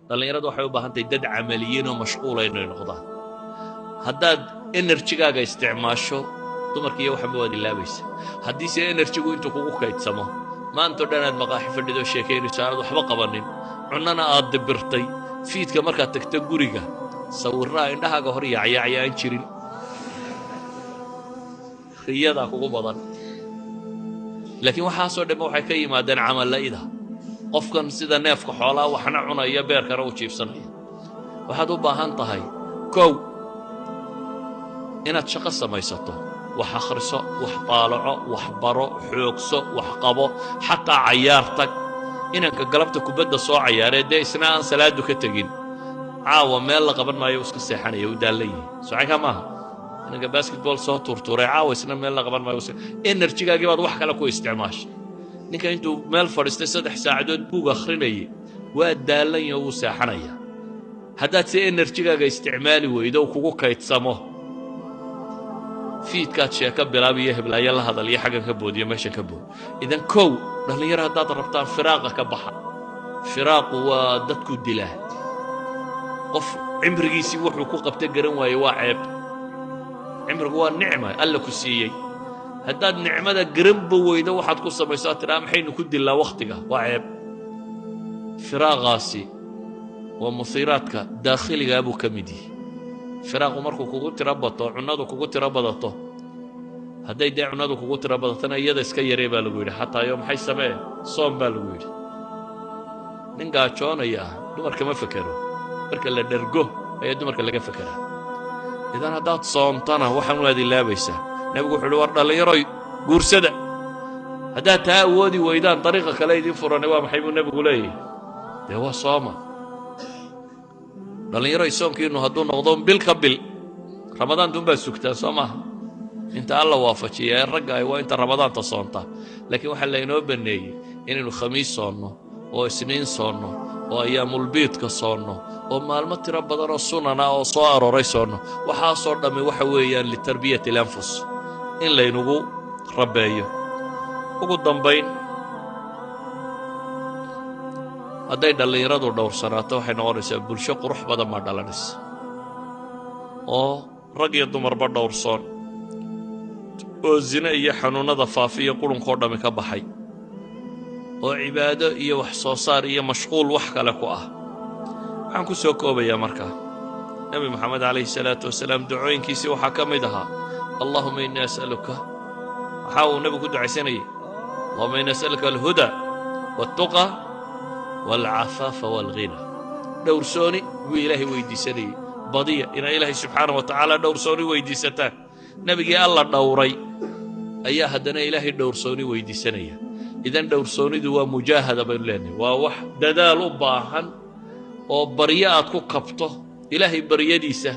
dhalinyaradu waxay u baahan tahay dad camaliyiin oo mashquula inay noqdaan. haddaad enerjigaaga isticmaasho dumarka iyo waxba waad ilaabaysa. haddiise enerjigu intuu kugu kaydsamo maantao dhan aad maqaaxi fadhido sheekaynayso aanad waxba qabanin, cunnana aad dibirtay, fiidka markaad tagto guriga sawirraa indhahaaga hor yaacyaacya aan jirin, riyadaa kugu badan. laakiin waxaasoo dhamma waxay ka yimaadeen camalla'ida. qofkan sida neefka xoolaa waxna cunaya beerkana u jiibsanaya. waxaad u baahan tahay kow inaad shaqo samaysato, wax akhriso, wax daalaco, wax baro, xoogso, wax qabo, xataa cayaar tag. inanka galabta kubadda soo cayaaree dee isna aan salaadu ka tegin, caawa meel la qaban maayo iska seexanaya, u daallan yahay. socankaa maaha inanka basketball soo turtuuray caawa isna meel la qaban maayo, enerjigaagii baad wax kale ku isticmaashay. ninka intuu meel fadhiistay 3 saacadood buug akhrinayay waa daallan yahay, wuu seexanaya. haddaad si enerjigaaga isticmaali weydo kugu kaydsamo, fiidkaad sheeka bilaabiyo heblaayo la hadal iyo xaggan ka boodiyo meeshan ka bood. idan kow dhallinyaro haddaad rabtaan firaaqa ka baxa. firaaqu waa dadku dilaa. qof cimrigiisii wuxuu ku qabta garan waaye waa ceeb. cimrigu waa nicma alla ku siiyey. haddaad nicmada garanba weydo waxaad ku samayso aad tidhaa maxaynu ku dillaa wakhtiga, waa ceeb. firaaqaasi waa musiiraadka daakhiligaa buu ka mid yahay. firaaqu markuu kugu tiro bato, cunnadu kugu tiro badato, hadday dee cunnadu kugu tiro badatana iyada iska yaree baa lagu yidhi. xataa yo maxay samee soom baa lagu yidhi. nin gaajoonaya dumarka ma fekero, marka la dhergo ayaa dumarka laga fekeraa. idan haddaad soontana waxaan waad ilaabaysaa. nebigu wuxuu uhi war dhallinyaroy guursada. haddaad taa awoodi weydaan dariiqa kale idiin furane waa maxay buu nebigu leeyahay? dee waa sooma. dhallinyaroy soonkiinnu hadduu noqdo bil ka bil, ramadaantuunbaad sugtaan soo maaha. inta alla waafajiya ee ragga ay waa inta ramadaanta soonta. laakiin waxaa laynoo banneeyey inaynu khamiis soonno oo isniin soonno oo ayaamulbiidka soonno oo maalmo tiro badanoo sunana oo soo arooray soonno. waxaasoo dhammi waxa weeyaan litarbiyati alanfus, in laynugu rabbeeyo. ugu dambayn, hadday dhallinyaradu dhowrsanaato waxay noqonaysaa bulsho qurux badan baa dhalanaysa oo rag iyo dumarba dhowrsoon, oo zine iyo xanuunnada faafiya qurunkoo dhammi ka baxay, oo cibaado iyo wax soo saar iyo mashquul wax kale ku ah. waxaan ku soo koobayaa markaa nebi moxamed calayhi salaatu wasalaam ducooyinkiisii waxaa ka mid ahaa allahuma innii as'aluka. waxaa uu nebigu ku ducaysanayay allahuma innii as'aluka alhuda waaltuqa waalcafaafa waalghina. dhowrsooni buu ilaahay weydiisanayay. badiya inaa ilaahay subxaana wa tacaala dhowrsooni weydiisataan. nebigii alla dhowray ayaa haddana ilaahay dhowrsooni weydiisanaya. idan dhowrsoonidu waa mujaahada baynu leenahay, waa wax dadaal u baahan oo baryo aad ku kabto, ilaahay baryadiisa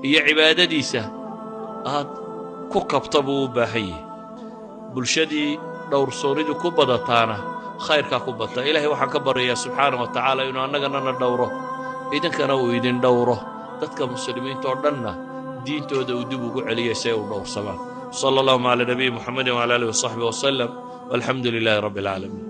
iyo cibaadadiisa aad ku kabta buu u baahan yahay. bulshadii dhowrsoonidu ku badataana khayrkaa ku bata. ilaahay waxaan ka baryayaa subxaana wa tacaala inuu annaganana dhowro, idinkana uu idin dhowro, dadka muslimiinta oo dhanna diintooda uu dib ugu celiyay si ay u dhowrsamaan. sala allahuma calaa nabiyi muxamedin wacala aalihi wasaxbihi wasalam, walxamdu lilaahi rabbi alcaalamiin.